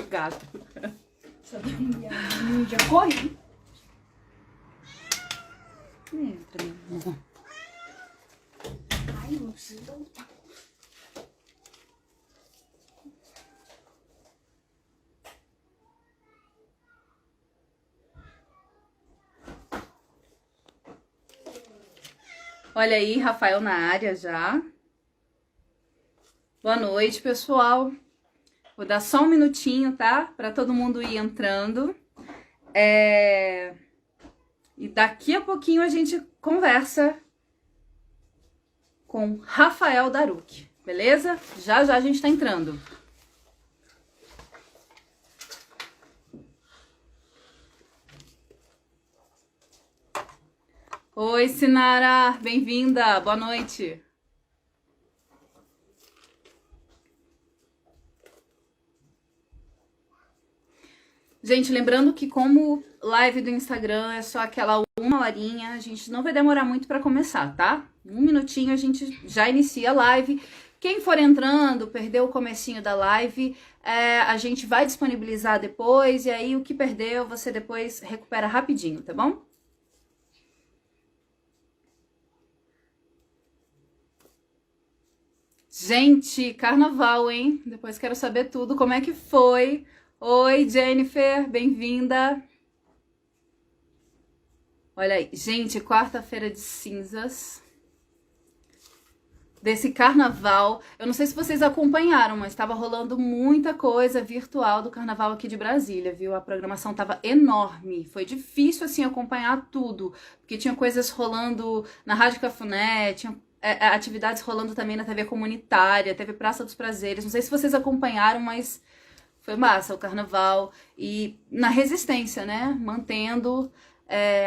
gato. Só dá uma olhadinha, já corri. Entra, meu amor. Ai, não preciso voltar. Olha aí, Rafael na área já. Boa noite, pessoal. Vou dar só um minutinho, tá? Para todo mundo ir entrando. E daqui a pouquinho a gente conversa com Rafael Daruc, beleza? Já já a gente tá entrando. Oi, Sinara, bem-vinda, boa noite. Gente, lembrando que como live do Instagram é só aquela uma horinha, a gente não vai demorar muito para começar, tá? Um minutinho a gente já inicia a live. Quem for entrando, perdeu o comecinho da live, a gente vai disponibilizar depois, e aí o que perdeu você depois recupera rapidinho, tá bom? Gente, carnaval, hein? Depois quero saber tudo, como é que foi? Oi, Jennifer, bem-vinda. Olha aí, gente, quarta-feira de cinzas desse carnaval. Eu não sei se vocês acompanharam, mas estava rolando muita coisa virtual do carnaval aqui de Brasília, viu? A programação estava enorme. Foi difícil, assim, acompanhar tudo, porque tinha coisas rolando na Rádio Cafuné, tinha atividades rolando também na TV comunitária, TV Praça dos Prazeres. Não sei se vocês acompanharam, mas foi massa o carnaval. E na resistência, né? Mantendo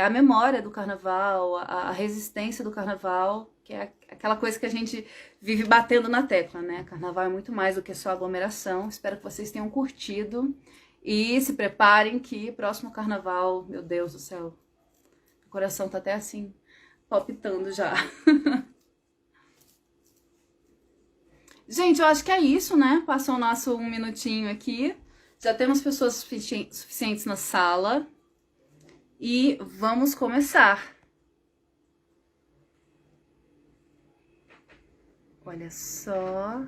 a memória do carnaval, a resistência do carnaval, que é aquela coisa que a gente vive batendo na tecla, né? Carnaval é muito mais do que só aglomeração. Espero que vocês tenham curtido e se preparem que próximo carnaval, meu Deus do céu, o coração tá até assim, palpitando já. Gente, eu acho que é isso, né? Passou o nosso um minutinho aqui. Já temos pessoas suficientes na sala. E vamos começar. Olha só.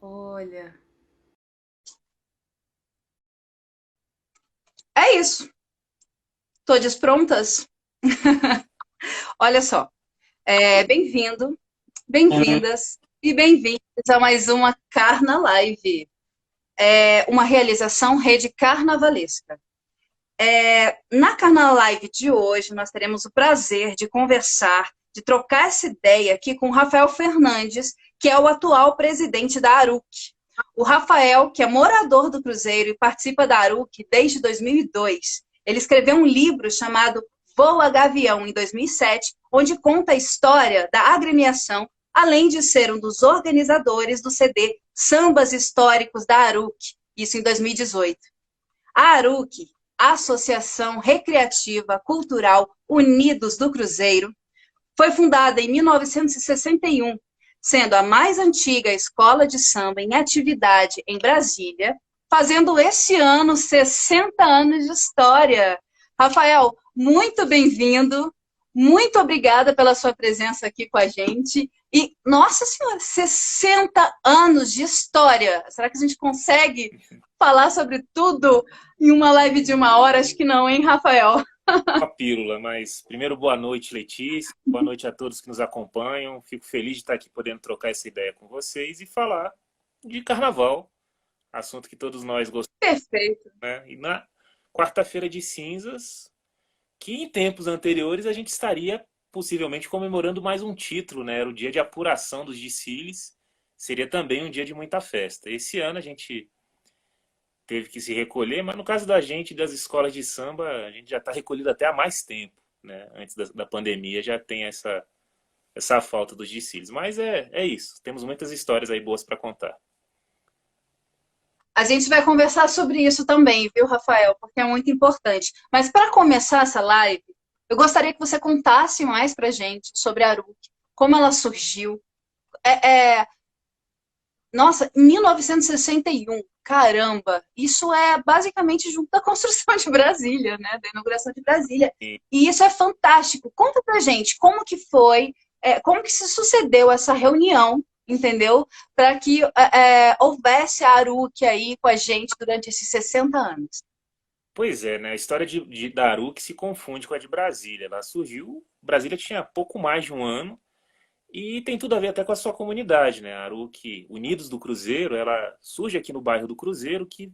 Olha. É isso. Todas prontas? Olha só. Bem-vindo, bem-vindas e bem-vindos a mais uma Carna Live. Uma realização rede carnavalesca. Na Carna Live de hoje, nós teremos o prazer de conversar, de trocar essa ideia aqui com o Rafael Fernandes, que é o atual presidente da Aruc. O Rafael, que é morador do Cruzeiro e participa da Aruc desde 2002, ele escreveu um livro chamado Voa Gavião, em 2007, onde conta a história da agremiação, além de ser um dos organizadores do CD Sambas Históricos da Aruc, isso em 2018. A Aruc, Associação Recreativa Cultural Unidos do Cruzeiro, foi fundada em 1961, sendo a mais antiga escola de samba em atividade em Brasília, fazendo esse ano 60 anos de história. Rafael, muito bem-vindo, muito obrigada pela sua presença aqui com a gente. E, nossa senhora, 60 anos de história! Será que a gente consegue falar sobre tudo em uma live de uma hora? Acho que não, hein, Rafael? Uma pílula, mas primeiro boa noite, Letícia, boa noite a todos que nos acompanham. Fico feliz de estar aqui podendo trocar essa ideia com vocês e falar de carnaval, assunto que todos nós gostamos, Perfeito. né? E na quarta-feira de cinzas, que em tempos anteriores a gente estaria possivelmente comemorando mais um título, né? Era o dia de apuração dos desfiles, seria também um dia de muita festa. Esse ano a gente teve que se recolher, mas no caso da gente, das escolas de samba, a gente já está recolhido até há mais tempo, né? Antes da pandemia já tem essa falta dos desfiles. Mas é isso, temos muitas histórias aí boas para contar. A gente vai conversar sobre isso também, viu, Rafael? Porque é muito importante. Mas para começar essa live, eu gostaria que você contasse mais para gente sobre a Aruc, como ela surgiu. É, nossa, em 1961, caramba, isso é basicamente junto da construção de Brasília, né? Da inauguração de Brasília. E, E isso é fantástico. Conta pra gente como que foi, como que se sucedeu essa reunião, entendeu? Para que houvesse a Aruc aí com a gente durante esses 60 anos. pois é, né? A história da Aruc se confunde com a de Brasília. Ela surgiu, Brasília tinha pouco mais de um ano e tem tudo a ver até com a sua comunidade, né? A Aruc Unidos do Cruzeiro, ela surge aqui no bairro do Cruzeiro, que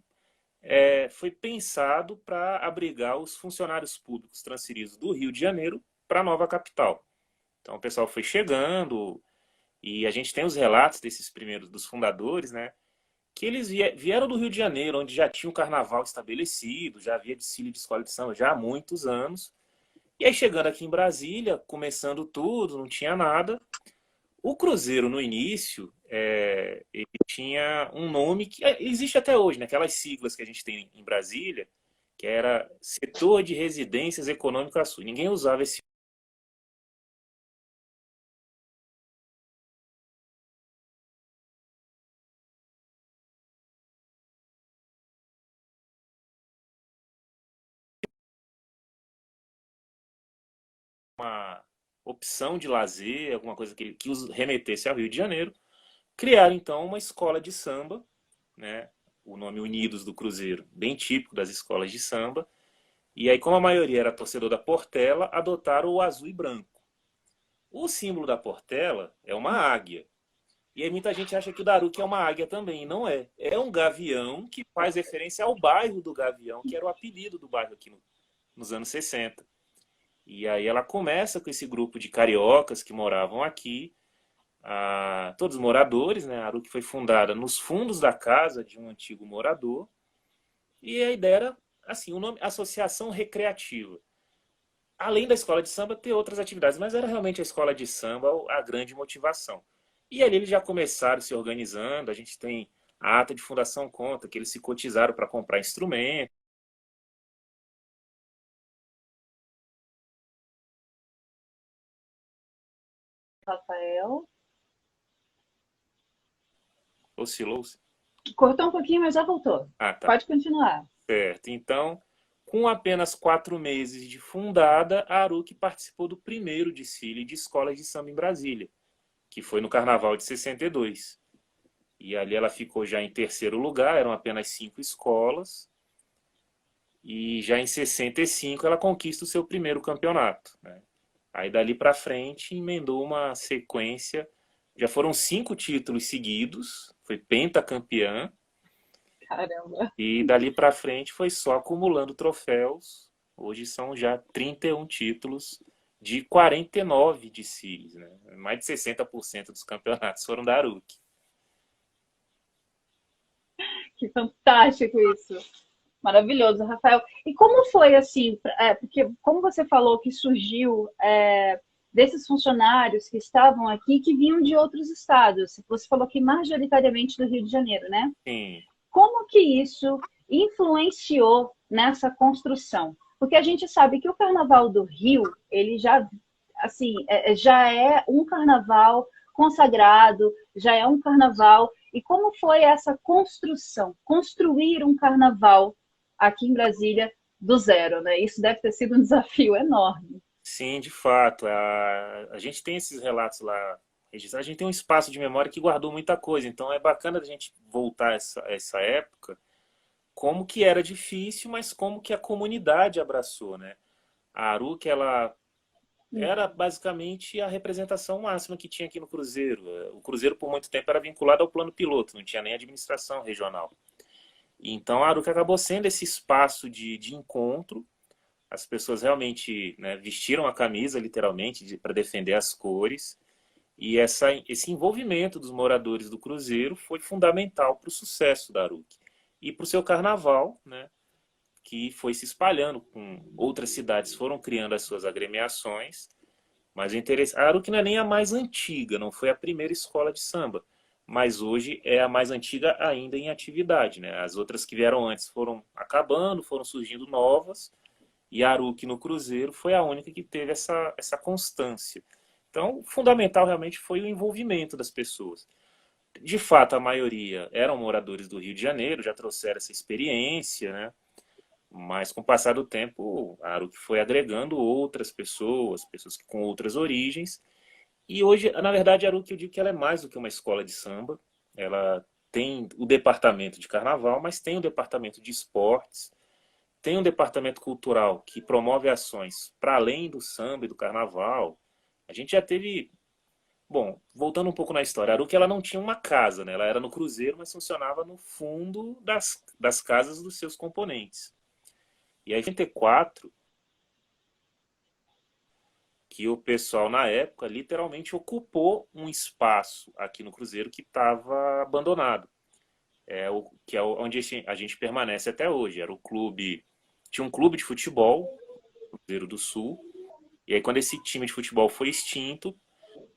foi pensado para abrigar os funcionários públicos transferidos do Rio de Janeiro para a nova capital. Então o pessoal foi chegando e a gente tem os relatos desses primeiros, dos fundadores, né? Que eles vieram do Rio de Janeiro, onde já tinha o carnaval estabelecido, já havia desfile de escola de samba já há muitos anos. E aí chegando aqui em Brasília, começando tudo, não tinha nada. O Cruzeiro, no início, ele tinha um nome que existe até hoje, né? Aquelas siglas que a gente tem em Brasília, que era Setor de Residências Econômicas Sul. Ninguém usava esse uma opção de lazer, alguma coisa que os remetesse ao Rio de Janeiro. Criaram, então, uma escola de samba, né? O nome Unidos do Cruzeiro, bem típico das escolas de samba. E aí, como a maioria era torcedor da Portela, adotaram o azul e branco. O símbolo da Portela é uma águia. E aí muita gente acha que o Daruque é uma águia também. E não é. É um gavião que faz referência ao bairro do Gavião, que era o apelido do bairro aqui nos anos 60. E aí ela começa com esse grupo de cariocas que moravam aqui, todos moradores, né? A Aruque foi fundada nos fundos da casa de um antigo morador. E a ideia era, assim, o nome Associação Recreativa. Além da escola de samba, ter outras atividades, mas era realmente a escola de samba a grande motivação. E ali eles já começaram se organizando, a gente tem a ata de fundação conta que eles se cotizaram para comprar instrumento. Rafael. Oscilou-se? Cortou um pouquinho, mas já voltou. Ah, tá. Pode continuar. Certo. Então, com apenas 4 meses de fundada, a Aruc participou do primeiro desfile de escolas de samba em Brasília, que foi no Carnaval de 62. E ali ela ficou já em terceiro lugar, eram apenas 5 escolas. E já em 65 ela conquista o seu primeiro campeonato, né? Aí dali para frente emendou uma sequência, já foram 5 títulos seguidos, foi pentacampeã, Caramba. e dali para frente foi só acumulando troféus. Hoje são já 31 títulos de 49 desfiles, né? Mais de 60% dos campeonatos foram da Aruc. Que fantástico isso. Maravilhoso, Rafael. E como foi assim? Porque como você falou que surgiu desses funcionários que estavam aqui, que vinham de outros estados. Você falou que majoritariamente do Rio de Janeiro, né? Sim, Como que isso influenciou nessa construção? Porque a gente sabe que o Carnaval do Rio, ele já, assim, já é um carnaval consagrado, já é um carnaval. E como foi essa construção? Construir um carnaval aqui em Brasília do zero, né? Isso deve ter sido um desafio enorme. sim, de fato. A gente tem esses relatos lá registrados, a gente tem um espaço de memória que guardou muita coisa, então é bacana a gente voltar a essa época, como que era difícil, mas como que a comunidade abraçou, né? A Aruc, ela era basicamente a representação máxima que tinha aqui no Cruzeiro. O Cruzeiro, por muito tempo, era vinculado ao plano piloto, não tinha nem administração regional. Então, a Aruc acabou sendo esse espaço de encontro. As pessoas realmente, né, vestiram a camisa, literalmente, para defender as cores. E esse envolvimento dos moradores do Cruzeiro foi fundamental para o sucesso da Aruc. E para o seu carnaval, né, que foi se espalhando com outras cidades, foram criando as suas agremiações. Mas o interesse, a Aruc não é nem a mais antiga, não foi a primeira escola de samba, mas hoje é a mais antiga ainda em atividade, né? As outras que vieram antes foram acabando, foram surgindo novas, e a Aruc no Cruzeiro foi a única que teve essa constância. Então, o fundamental realmente foi o envolvimento das pessoas. De fato, a maioria eram moradores do Rio de Janeiro, já trouxeram essa experiência, né? Mas com o passar do tempo, a Aruc foi agregando outras pessoas, pessoas com outras origens. E hoje, na verdade, a Aruc, eu digo que ela é mais do que uma escola de samba. Ela tem o departamento de carnaval, mas tem o departamento de esportes, tem um departamento cultural que promove ações para além do samba e do carnaval. A gente já teve. Bom, voltando um pouco na história, a Aruc ela não tinha uma casa, né? Ela era no Cruzeiro, mas funcionava no fundo das casas dos seus componentes. E aí, em 84, que o pessoal na época literalmente ocupou um espaço aqui no Cruzeiro que estava abandonado. Que é onde a gente permanece até hoje. Era o clube, tinha um clube de futebol, Cruzeiro do Sul. E aí quando esse time de futebol foi extinto,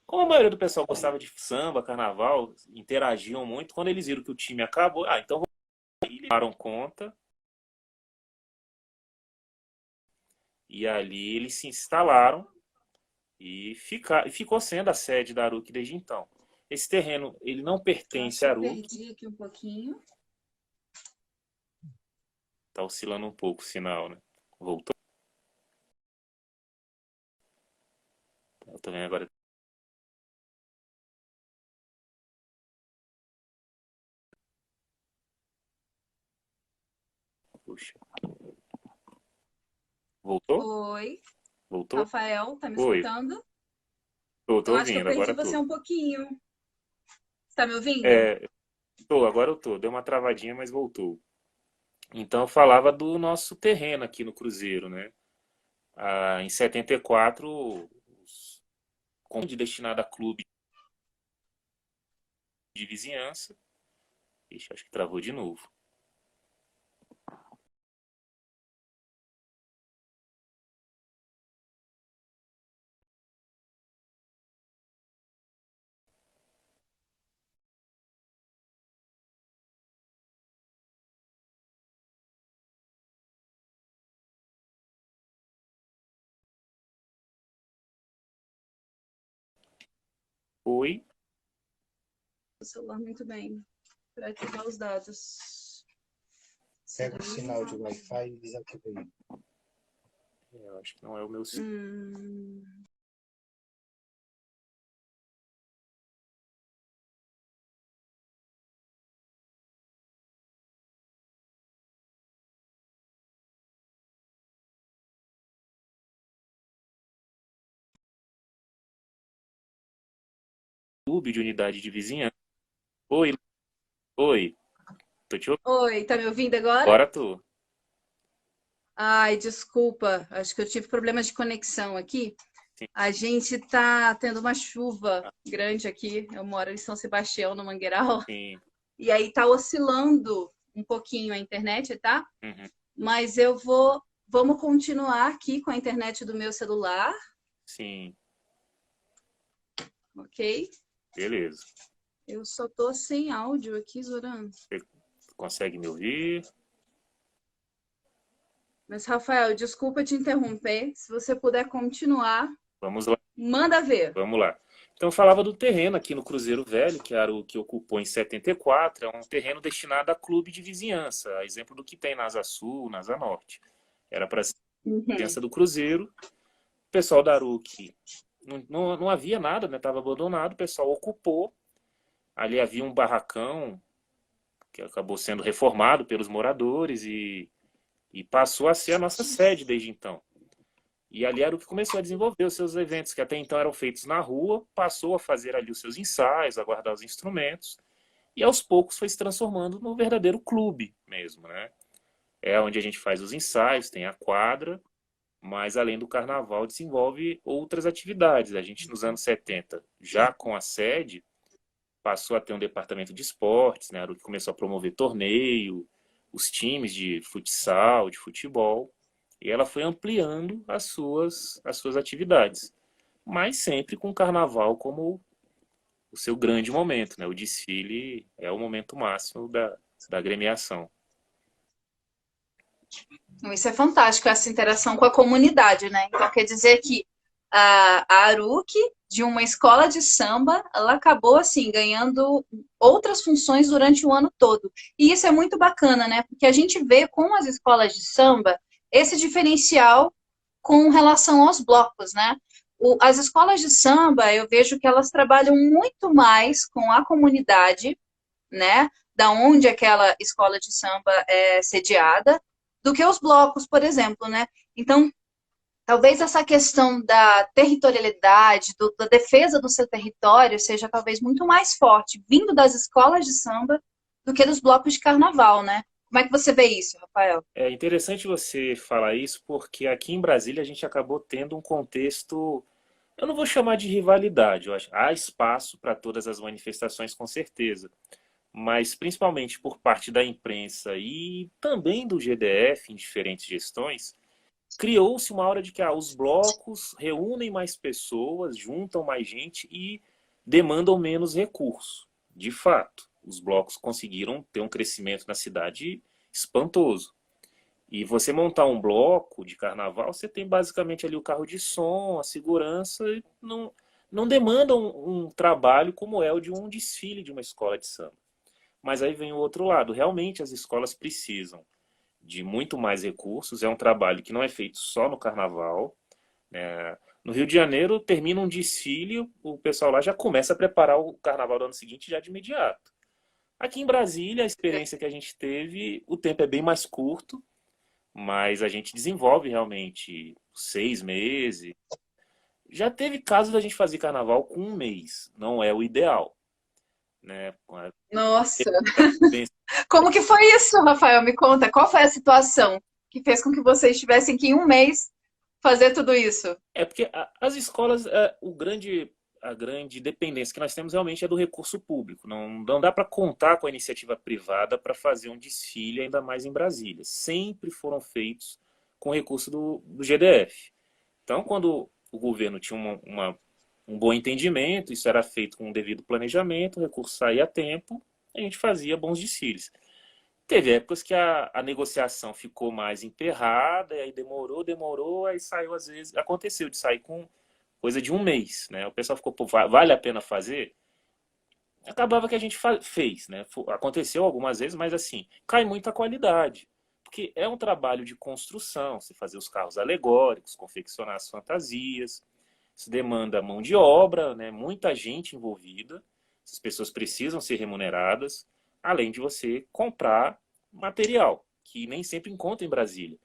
como a maioria do pessoal gostava de samba, carnaval, interagiam muito, quando eles viram que o time acabou, então eles tomaram conta. E ali eles se instalaram e ficou sendo a sede da Aruc desde então. Esse terreno, ele não pertence à Acho que Aruc. perdi aqui um pouquinho. Tá oscilando um pouco o sinal, né? Voltou. Eu tô vendo agora. Puxa. Voltou? Oi, Voltou? Rafael, tá me Oi. escutando? Tô Eu acho que eu ouvindo, perdi agora você tô. um pouquinho. Você tá me ouvindo? É, agora eu tô. Deu uma travadinha, mas voltou. Então eu falava do nosso terreno aqui no Cruzeiro, né? Em 74, como de destinado a clube de vizinhança. Ixi, acho que travou de novo. Oi. O celular muito bem. Para ativar os dados. Pega o sinal de Wi-Fi e desativa ele. Eu acho que não é o meu. Clube de unidade de vizinhança. Oi, oi. Tô te ouvindo. Oi, tá me ouvindo agora? Agora tô. Ai, desculpa. Acho que eu tive problemas de conexão aqui. Sim. A gente tá tendo uma chuva grande aqui. Eu moro em São Sebastião, no Mangueiral. Sim. E aí tá oscilando um pouquinho a internet, tá? Uhum. Mas vamos continuar aqui com a internet do meu celular, Sim. ok? Beleza. Eu só tô sem áudio aqui, Zoran. Você consegue me ouvir? Mas, Rafael, desculpa te interromper. Se você puder continuar, Vamos lá. manda ver. Vamos lá. Então, eu falava do terreno aqui no Cruzeiro Velho, que era o que ocupou em 74. É um terreno destinado a clube de vizinhança, a exemplo do que tem na Asa Sul, na Asa Norte. Era para a vizinhança do Cruzeiro. O pessoal da Aruc não havia nada, né? Estava abandonado. O pessoal ocupou. Ali havia um barracão que acabou sendo reformado pelos moradores e passou a ser a nossa sede desde então. E ali era o que começou a desenvolver os seus eventos, que até então eram feitos na rua, passou a fazer ali os seus ensaios, a guardar os instrumentos, e aos poucos foi se transformando num verdadeiro clube mesmo, né? É onde a gente faz os ensaios, tem a quadra, mas além do carnaval desenvolve outras atividades. A gente nos anos 70, já com a sede, passou a ter um departamento de esportes, né? O que começou a promover torneio, os times de futsal, de futebol, e ela foi ampliando as suas atividades, mas sempre com o carnaval como o seu grande momento, né? O desfile é o momento máximo da agremiação. Isso é fantástico, essa interação com a comunidade, né? Então, quer dizer que a Aruki, de uma escola de samba, ela acabou, assim, ganhando outras funções durante o ano todo. E isso é muito bacana, né? Porque a gente vê com as escolas de samba esse diferencial com relação aos blocos, né? As escolas de samba, eu vejo que elas trabalham muito mais com a comunidade, né? Da onde aquela escola de samba é sediada, do que os blocos, por exemplo, né? Então, talvez essa questão da territorialidade, da defesa do seu território, seja talvez muito mais forte vindo das escolas de samba do que dos blocos de carnaval, né? Como é que você vê isso, Rafael? É interessante você falar isso porque aqui em Brasília a gente acabou tendo um contexto, eu não vou chamar de rivalidade, eu acho, há espaço para todas as manifestações com certeza, mas principalmente por parte da imprensa e também do GDF em diferentes gestões, criou-se uma aura de que os blocos reúnem mais pessoas, juntam mais gente e demandam menos recursos. De fato, os blocos conseguiram ter um crescimento na cidade espantoso. E você montar um bloco de carnaval, você tem basicamente ali o carro de som, a segurança, e não demanda um trabalho como é o de um desfile de uma escola de samba. Mas aí vem o outro lado, realmente as escolas precisam de muito mais recursos, é um trabalho que não é feito só no carnaval, né? No Rio de Janeiro, termina um desfile, o pessoal lá já começa a preparar o carnaval do ano seguinte já de imediato. Aqui em Brasília, a experiência que a gente teve, o tempo é bem mais curto, mas a gente desenvolve realmente 6 meses. Já teve casos da gente fazer carnaval com um mês, não é o ideal, né? Nossa, como que foi isso, Rafael? Me conta, qual foi a situação que fez com que vocês tivessem que em um mês fazer tudo isso? É porque as escolas, a grande dependência que nós temos realmente é do recurso público. Não dá para contar com a iniciativa privada para fazer um desfile, ainda mais em Brasília. Sempre foram feitos com recurso do GDF. Então, quando o governo tinha um bom entendimento, isso era feito com um devido planejamento, o recurso saía a tempo, a gente fazia bons desfiles. Teve épocas que a negociação ficou mais emperrada, e aí demorou, aí saiu às vezes. Aconteceu de sair com coisa de um mês, né? O pessoal ficou, pô, vale a pena fazer? Acabava que a gente fez, né? Aconteceu algumas vezes, mas assim, cai muita qualidade. Porque é um trabalho de construção, você fazer os carros alegóricos, confeccionar as fantasias. Isso demanda mão de obra, né? Muita gente envolvida. Essas pessoas precisam ser remuneradas, além de você comprar material, que nem sempre encontra em Brasília.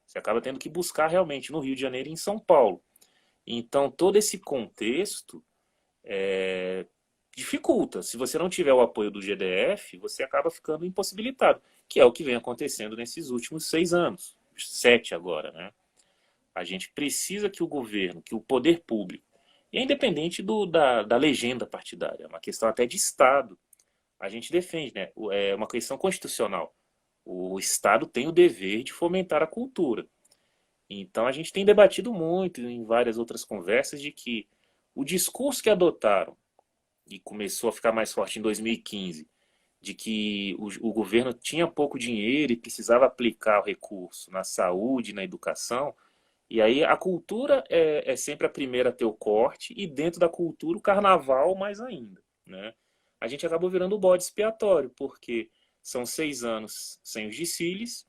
Você acaba tendo que buscar realmente no Rio de Janeiro e em São Paulo. Então, todo esse contexto dificulta. Se você não tiver o apoio do GDF, você acaba ficando impossibilitado, que é o que vem acontecendo nesses últimos 6 anos, 7 agora, né? A gente precisa que o governo, que o poder público, e é independente da legenda partidária, é uma questão até de Estado, a gente defende, né? É uma questão constitucional. O Estado tem o dever de fomentar a cultura. Então a gente tem debatido muito em várias outras conversas de que o discurso que adotaram, e começou a ficar mais forte em 2015, de que o governo tinha pouco dinheiro e precisava aplicar o recurso na saúde, na educação, e aí a cultura é sempre a primeira a ter o corte, e dentro da cultura o carnaval mais ainda, né? A gente acabou virando o bode expiatório, porque são 6 anos sem os desfiles,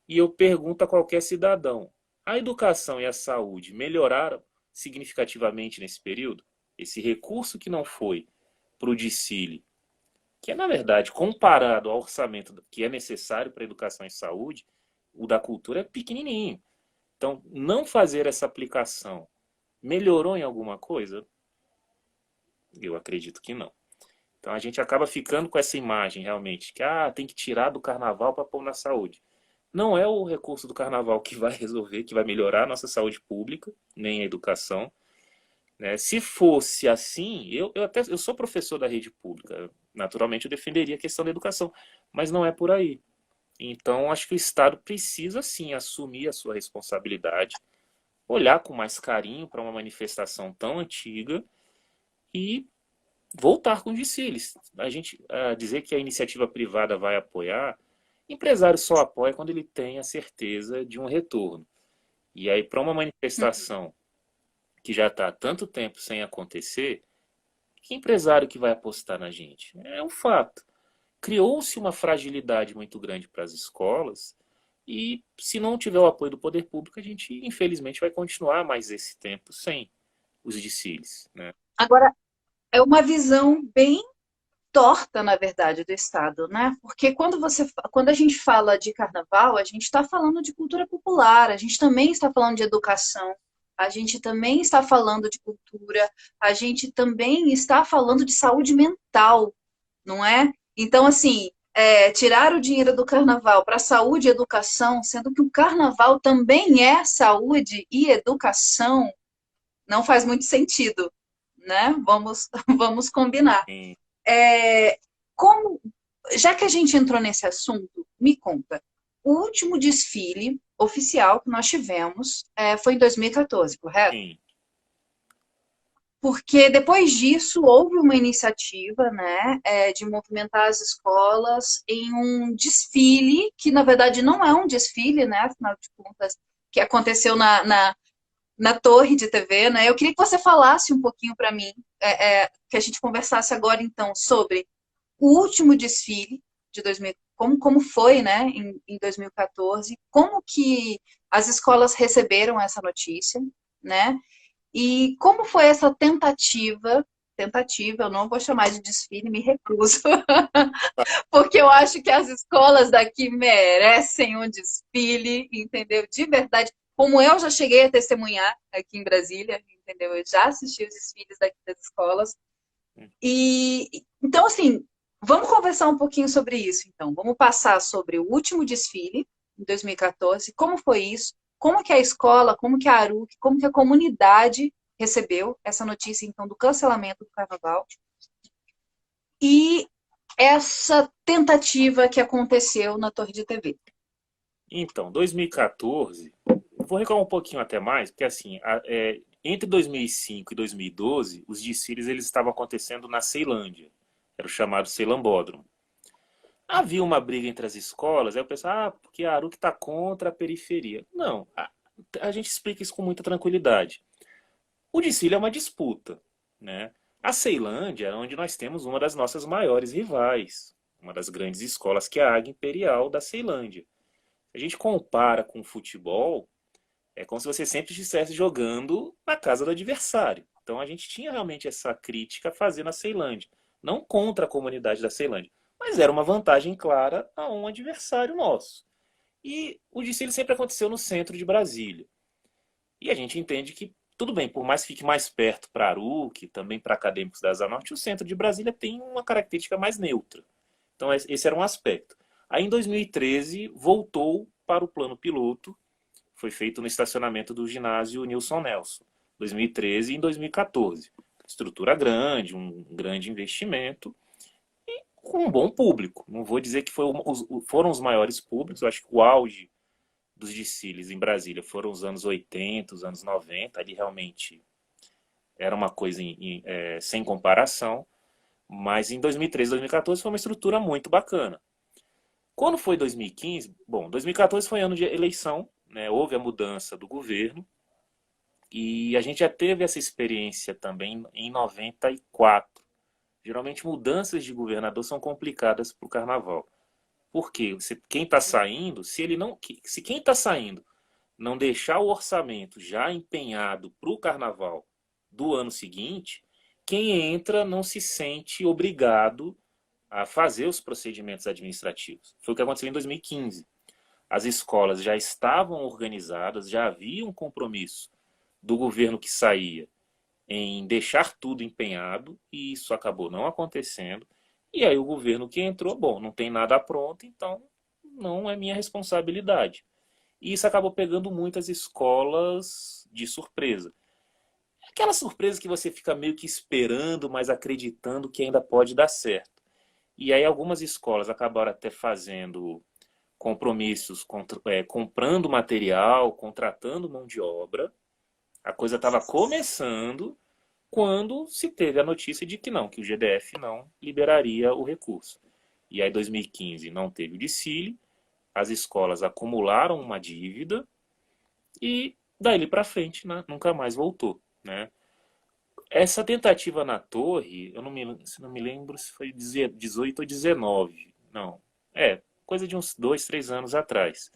e eu pergunto a qualquer cidadão, a educação e a saúde melhoraram significativamente nesse período? Esse recurso que não foi para o desfile, que é, na verdade, comparado ao orçamento que é necessário para educação e saúde, o da cultura é pequenininho. Então, não fazer essa aplicação melhorou em alguma coisa? Eu acredito que não. Então, a gente acaba ficando com essa imagem, realmente, que tem que tirar do carnaval para pôr na saúde. Não é o recurso do carnaval que vai resolver, que vai melhorar a nossa saúde pública, nem a educação, né? Se fosse assim, eu sou professor da rede pública, naturalmente eu defenderia a questão da educação, mas não é por aí. Então, acho que o Estado precisa sim assumir a sua responsabilidade, olhar com mais carinho para uma manifestação tão antiga e voltar com os desfiles. A gente dizer que a iniciativa privada vai apoiar, empresário só apoia quando ele tem a certeza de um retorno. E aí, para uma manifestação que já está há tanto tempo sem acontecer, que empresário que vai apostar na gente? É um fato. Criou-se uma fragilidade muito grande para as escolas e, se não tiver o apoio do poder público, a gente, infelizmente, vai continuar mais esse tempo sem os desfiles, né? Agora, é uma visão bem torta, na verdade, do Estado, né? Porque quando a gente fala de carnaval, a gente está falando de cultura popular, a gente também está falando de educação, a gente também está falando de cultura, a gente também está falando de saúde mental, não é? Então, assim, tirar o dinheiro do carnaval para saúde e educação, sendo que o carnaval também é saúde e educação, não faz muito sentido, né? Vamos combinar. Em É, como, já que a gente entrou nesse assunto, me conta. O último desfile oficial que nós tivemos foi em 2014, correto? Sim, Porque depois disso houve uma iniciativa, né, de movimentar as escolas em um desfile, que na verdade não é um desfile, né, afinal de contas, que aconteceu na torre de TV, né? Eu queria que você falasse um pouquinho para mim, que a gente conversasse agora então sobre o último desfile de 2000, como foi, né, em 2014, como que as escolas receberam essa notícia, né? E como foi essa tentativa, eu não vou chamar de desfile, me recuso, porque eu acho que as escolas daqui merecem um desfile, entendeu? De verdade, como eu já cheguei a testemunhar aqui em Brasília, entendeu? Eu já assisti os desfiles daqui das escolas. E então, assim, vamos conversar um pouquinho sobre isso, então. Vamos passar sobre o último desfile, em 2014, como foi isso, como que a escola, como que a ARUC, como que a comunidade recebeu essa notícia, então, do cancelamento do carnaval. E essa tentativa que aconteceu na Torre de TV. então, 2014, vou recuar um pouquinho até mais, porque assim, entre 2005 e 2012, os desfiles eles estavam acontecendo na Ceilândia, era o chamado Ceilambódromo. Havia uma briga entre as escolas, aí eu pensava, porque a ARUC está contra a periferia. Não, a gente explica isso com muita tranquilidade. O desfile é uma disputa, né? A Ceilândia é onde nós temos uma das nossas maiores rivais, uma das grandes escolas, que é a Águia Imperial da Ceilândia. Se a gente compara com o futebol, é como se você sempre estivesse jogando na casa do adversário. Então a gente tinha realmente essa crítica a fazer na Ceilândia. Não contra a comunidade da Ceilândia, mas era uma vantagem clara a um adversário nosso. E o desfile sempre aconteceu no centro de Brasília. E a gente entende que, tudo bem, por mais que fique mais perto para Aruc, também para acadêmicos da Asa Norte, o centro de Brasília tem uma característica mais neutra. Então esse era um aspecto. Aí em 2013 voltou para o plano piloto, foi feito no estacionamento do ginásio Nilson Nelson, 2013 e em 2014. Estrutura grande, um grande investimento e com um bom público. Não vou dizer que foram os maiores públicos, eu acho que o auge dos desfiles em Brasília foram os anos 80, os anos 90, ali realmente era uma coisa sem comparação, mas em 2013 e 2014 foi uma estrutura muito bacana. Quando foi 2015, bom, 2014 foi ano de eleição, né, houve a mudança do governo, e a gente já teve essa experiência também em 94. Geralmente mudanças de governador são complicadas para o carnaval. Por quê? Quem está saindo, se quem está saindo não deixar o orçamento já empenhado para o carnaval do ano seguinte, quem entra não se sente obrigado a fazer os procedimentos administrativos. Foi o que aconteceu em 2015. As escolas já estavam organizadas, já havia um compromisso do governo que saía em deixar tudo empenhado, e isso acabou não acontecendo. E aí o governo que entrou, bom, não tem nada pronto, então não é minha responsabilidade. E isso acabou pegando muitas escolas de surpresa. Aquela surpresa que você fica meio que esperando, mas acreditando que ainda pode dar certo. E aí algumas escolas acabaram até fazendo compromissos, comprando material, contratando mão de obra. A coisa estava começando quando se teve a notícia de que não, que o GDF não liberaria o recurso. E aí, em 2015, não teve o desfile, as escolas acumularam uma dívida e daí para frente, né, nunca mais voltou, né? Essa tentativa na torre, eu não me lembro se foi 18 ou 19, não, coisa de uns 2, 3 anos atrás.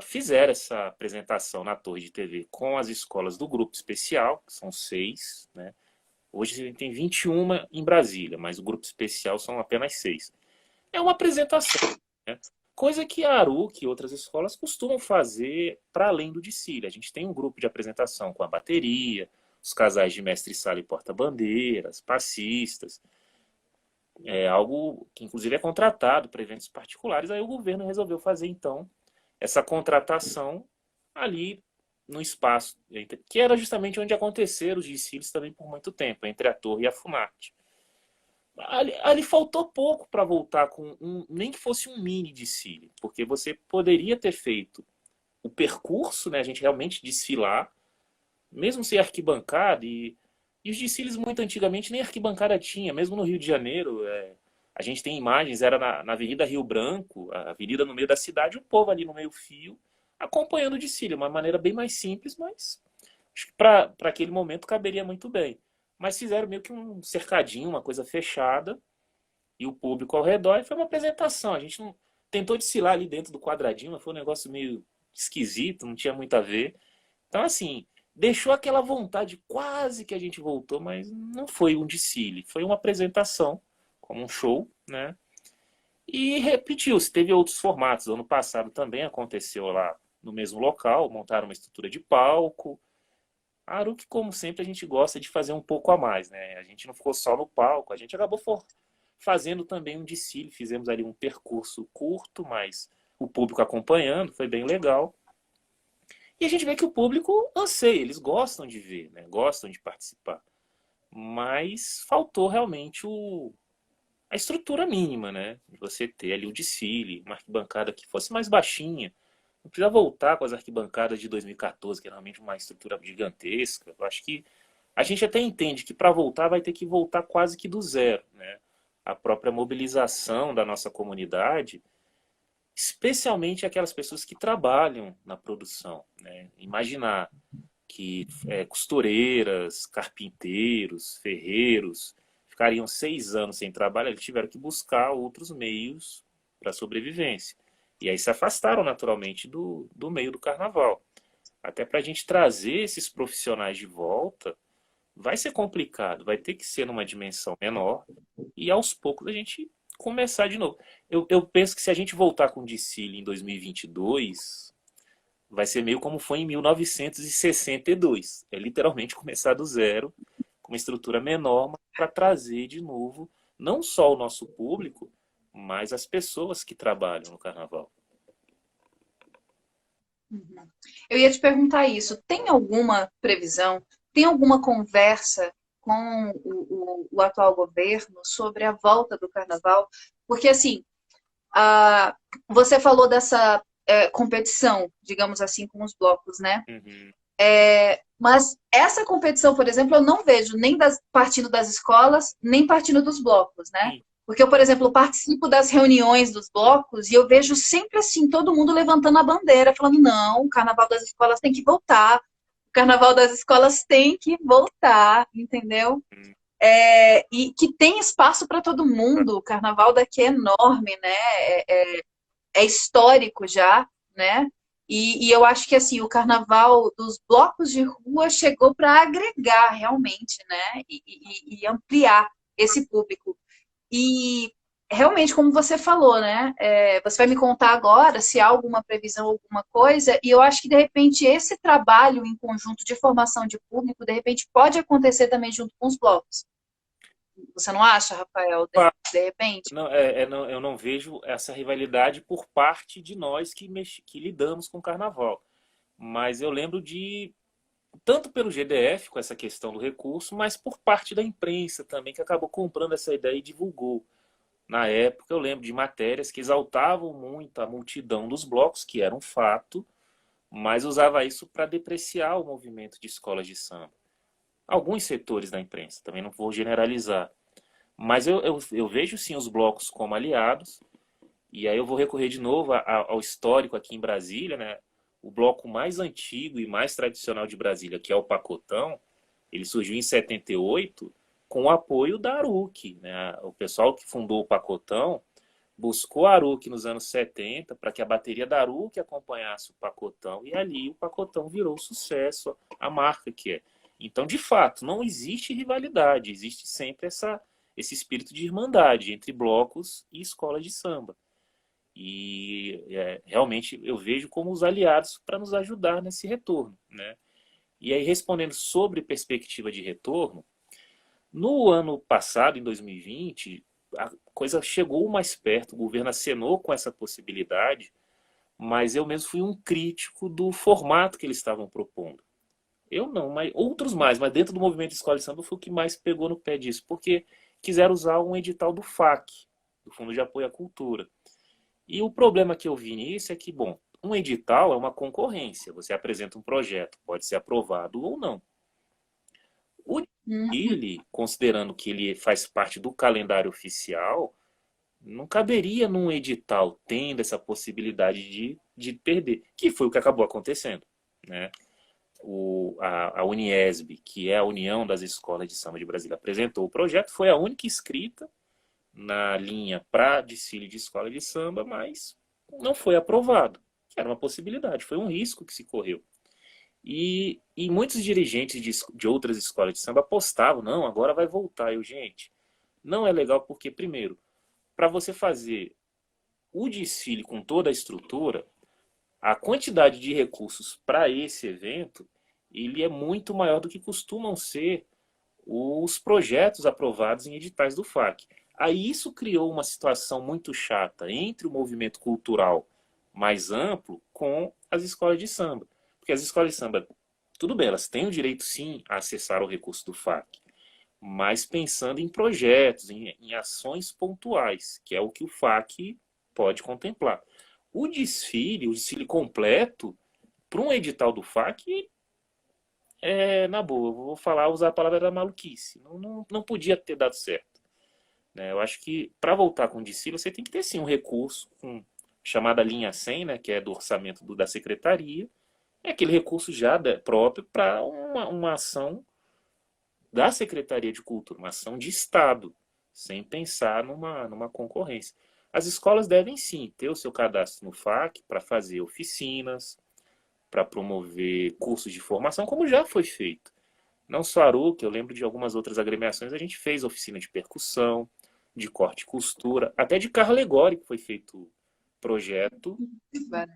Fizeram essa apresentação na torre de TV com as escolas do grupo especial, que são 6, né? Hoje tem 21 em Brasília, mas o grupo especial são apenas 6. É uma apresentação, né? Coisa que a ARUC e outras escolas costumam fazer para além do desfile. A gente tem um grupo de apresentação com a bateria, os casais de mestre-sala e porta-bandeiras, passistas. É algo que, inclusive, é contratado para eventos particulares. Aí o governo resolveu fazer, então, essa contratação ali no espaço, que era justamente onde aconteceram os desfiles também por muito tempo, entre a Torre e a Funarte. Ali faltou pouco para voltar com nem que fosse um mini desfile, porque você poderia ter feito o percurso, né, a gente realmente desfilar, mesmo sem arquibancada, e os desfiles muito antigamente nem arquibancada tinha, mesmo no Rio de Janeiro, a gente tem imagens, era na Avenida Rio Branco, a avenida no meio da cidade, o povo ali no meio fio, acompanhando o desfile, uma maneira bem mais simples, mas acho que para aquele momento caberia muito bem. Mas fizeram meio que um cercadinho, uma coisa fechada, e o público ao redor, e foi uma apresentação. A gente não tentou desfilar ali dentro do quadradinho, mas foi um negócio meio esquisito, não tinha muito a ver. Então, assim, deixou aquela vontade, quase que a gente voltou, mas não foi um desfile, foi uma apresentação, como um show, né? E repetiu-se, teve outros formatos. Ano passado também aconteceu lá no mesmo local, montaram uma estrutura de palco. A Aruc, como sempre, a gente gosta de fazer um pouco a mais, né? A gente não ficou só no palco, a gente acabou fazendo também um desfile, fizemos ali um percurso curto, mas o público acompanhando, foi bem legal. E a gente vê que o público anseia, eles gostam de ver, né? Gostam de participar. Mas faltou realmente a estrutura mínima, né? De você ter ali o desfile, uma arquibancada que fosse mais baixinha. Não precisa voltar com as arquibancadas de 2014, que era realmente uma estrutura gigantesca. Eu acho que a gente até entende que para voltar vai ter que voltar quase que do zero, né? A própria mobilização da nossa comunidade, especialmente aquelas pessoas que trabalham na produção, né? Imaginar que costureiras, carpinteiros, ferreiros ficariam 6 anos sem trabalho, eles tiveram que buscar outros meios para sobrevivência. E aí se afastaram naturalmente do meio do carnaval. Até para a gente trazer esses profissionais de volta, vai ser complicado, vai ter que ser numa dimensão menor e aos poucos a gente começar de novo. Eu penso que se a gente voltar com o desfile em 2022, vai ser meio como foi em 1962. É literalmente começar do zero, com uma estrutura menor, para trazer de novo não só o nosso público, mas as pessoas que trabalham no carnaval. Eu ia te perguntar isso. Tem alguma previsão, tem alguma conversa com o atual governo sobre a volta do carnaval? Porque, assim, você falou dessa competição, digamos assim, com os blocos, né? Uhum. Mas essa competição, por exemplo, eu não vejo nem partindo das escolas, nem partindo dos blocos, né? Sim. Porque eu, por exemplo, participo das reuniões dos blocos e eu vejo sempre assim, todo mundo levantando a bandeira, falando, não, o carnaval das escolas tem que voltar, o carnaval das escolas tem que voltar, entendeu? E que tem espaço para todo mundo, o carnaval daqui é enorme, né? É histórico já, né? E eu acho que assim, o carnaval dos blocos de rua chegou para agregar realmente, né? E ampliar esse público. E realmente, como você falou, né? Você vai me contar agora se há alguma previsão, alguma coisa, e eu acho que de repente esse trabalho em conjunto de formação de público, de repente, pode acontecer também junto com os blocos. Você não acha, Rafael, de repente? Não, eu não vejo essa rivalidade por parte de nós que lidamos com o carnaval. Mas eu lembro tanto pelo GDF, com essa questão do recurso, mas por parte da imprensa também, que acabou comprando essa ideia e divulgou. Na época, eu lembro de matérias que exaltavam muito a multidão dos blocos, que era um fato, mas usava isso para depreciar o movimento de escolas de samba. alguns setores da imprensa, também não vou generalizar. Mas eu vejo sim os blocos como aliados, e aí eu vou recorrer de novo ao histórico aqui em Brasília, né? O bloco mais antigo e mais tradicional de Brasília, que é o Pacotão, ele surgiu em 78 com o apoio da Aruc, né? O pessoal que fundou o Pacotão buscou a Aruc nos anos 70 para que a bateria da Aruc acompanhasse o Pacotão, e ali o Pacotão virou sucesso, a marca que é. Então, de fato, não existe rivalidade, existe sempre esse espírito de irmandade entre blocos e escola de samba. E realmente eu vejo como os aliados para nos ajudar nesse retorno, né? E aí, respondendo sobre perspectiva de retorno, no ano passado, em 2020, a coisa chegou mais perto, o governo acenou com essa possibilidade, mas eu mesmo fui um crítico do formato que eles estavam propondo. Eu não, mas outros mais, mas dentro do movimento Escola de Samba foi o que mais pegou no pé disso, porque quiseram usar um edital do FAC, do Fundo de Apoio à Cultura. E o problema que eu vi nisso é que, bom, um edital é uma concorrência, você apresenta um projeto, pode ser aprovado ou não. O desfile, considerando que ele faz parte do calendário oficial, não caberia num edital tendo essa possibilidade de perder, que foi o que acabou acontecendo, né? A Uniesb, que é a União das Escolas de Samba de Brasília, apresentou o projeto, foi a única inscrita na linha para desfile de escola de samba, mas não foi aprovado, que era uma possibilidade, foi um risco que se correu. E muitos dirigentes de outras escolas de samba apostavam, não, agora vai voltar. Eu, gente, não é legal porque, primeiro, para você fazer o desfile com toda a estrutura, a quantidade de recursos para esse evento, ele é muito maior do que costumam ser os projetos aprovados em editais do FAC. Aí isso criou uma situação muito chata entre o movimento cultural mais amplo com as escolas de samba. Porque as escolas de samba, tudo bem, elas têm o direito sim a acessar o recurso do FAC, mas pensando em projetos, em ações pontuais, que é o que o FAC pode contemplar. O desfile completo, para um edital do FAC, na boa, eu vou usar a palavra da maluquice. Não podia ter dado certo, né? Eu acho que para voltar com o desfile, você tem que ter sim um recurso, chamada linha 100, né, que é do orçamento da secretaria, é aquele recurso já próprio para uma ação da Secretaria de Cultura, uma ação de Estado, sem pensar numa concorrência. As escolas devem sim ter o seu cadastro no FAC para fazer oficinas, para promover cursos de formação, como já foi feito. Não só a Aruc, eu lembro de algumas outras agremiações, a gente fez oficina de percussão, de corte e costura, até de carro alegórico foi feito projeto,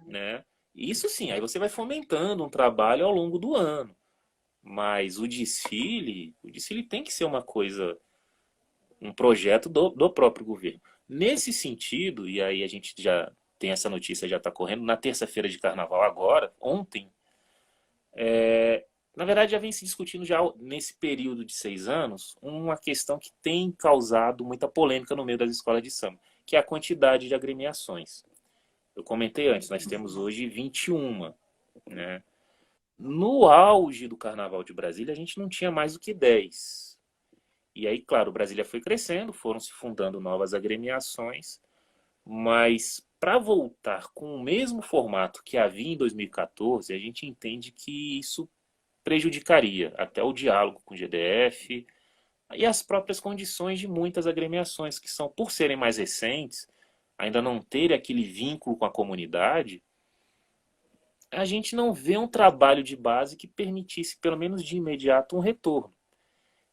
né? Isso sim, aí você vai fomentando um trabalho ao longo do ano. Mas o desfile tem que ser uma coisa, um projeto do próprio governo. Nesse sentido, e aí a gente já tem essa notícia, já está correndo, na terça-feira de carnaval agora, ontem, na verdade já vem se discutindo já nesse período de 6 anos, uma questão que tem causado muita polêmica no meio das escolas de samba, que é a quantidade de agremiações. Eu comentei antes, nós temos hoje 21, né? No auge do Carnaval de Brasília, a gente não tinha mais do que 10. E aí, claro, Brasília foi crescendo, foram se fundando novas agremiações, mas para voltar com o mesmo formato que havia em 2014, a gente entende que isso prejudicaria até o diálogo com o GDF e as próprias condições de muitas agremiações, que são, por serem mais recentes, ainda não terem aquele vínculo com a comunidade, a gente não vê um trabalho de base que permitisse, pelo menos de imediato, um retorno.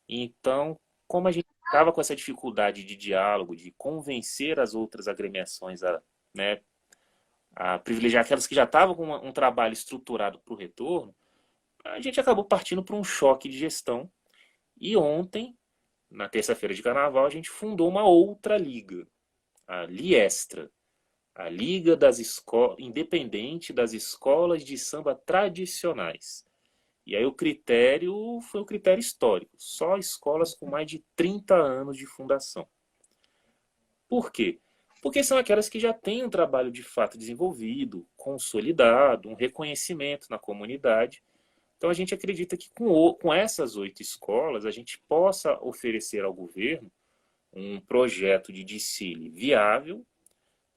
Então, como a gente estava com essa dificuldade de diálogo, de convencer as outras agremiações né, a privilegiar aquelas que já estavam com um trabalho estruturado para o retorno, a gente acabou partindo para um choque de gestão. E ontem, na terça-feira de carnaval, a gente fundou uma outra liga, a Liestra, a Liga Independente das Escolas de Samba Tradicionais. E aí o critério foi o critério histórico, só escolas com mais de 30 anos de fundação. Por quê? Porque são aquelas que já têm um trabalho de fato desenvolvido, consolidado, um reconhecimento na comunidade, Então a gente acredita que com essas 8 escolas a gente possa oferecer ao governo um projeto de desfile viável,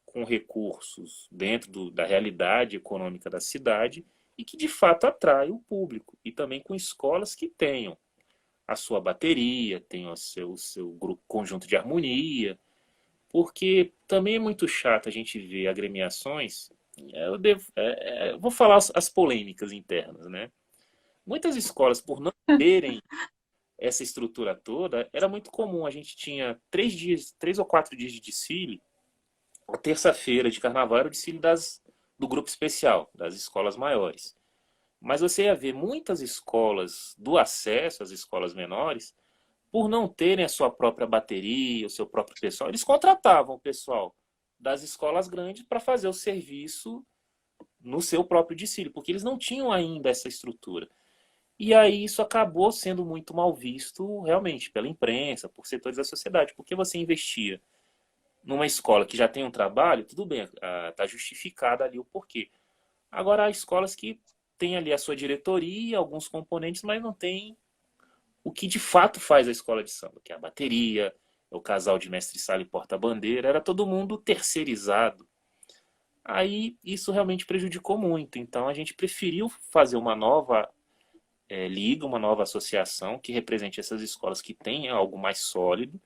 com recursos dentro da realidade econômica da cidade e que de fato atrai o público. E também com escolas que tenham a sua bateria, tenham o seu grupo conjunto de harmonia, porque também é muito chato a gente ver agremiações. Vou falar as polêmicas internas, né? Muitas escolas, por não terem essa estrutura toda, era muito comum. A gente tinha 3 ou 4 dias de desfile. A terça-feira de carnaval era o desfile do grupo especial, das escolas maiores. Mas você ia ver muitas escolas do acesso, as escolas menores, por não terem a sua própria bateria, o seu próprio pessoal, eles contratavam o pessoal das escolas grandes para fazer o serviço no seu próprio desfile, porque eles não tinham ainda essa estrutura. E aí isso acabou sendo muito mal visto realmente pela imprensa, por setores da sociedade, porque você investia numa escola que já tem um trabalho, tudo bem, está justificado ali o porquê. Agora há escolas que têm ali a sua diretoria, alguns componentes, mas não tem o que de fato faz a escola de samba, que é a bateria, é o casal de mestre-sala e porta-bandeira, era todo mundo terceirizado. Aí isso realmente prejudicou muito. Então a gente preferiu fazer uma nova liga, uma nova associação que represente essas escolas que têm algo mais sólido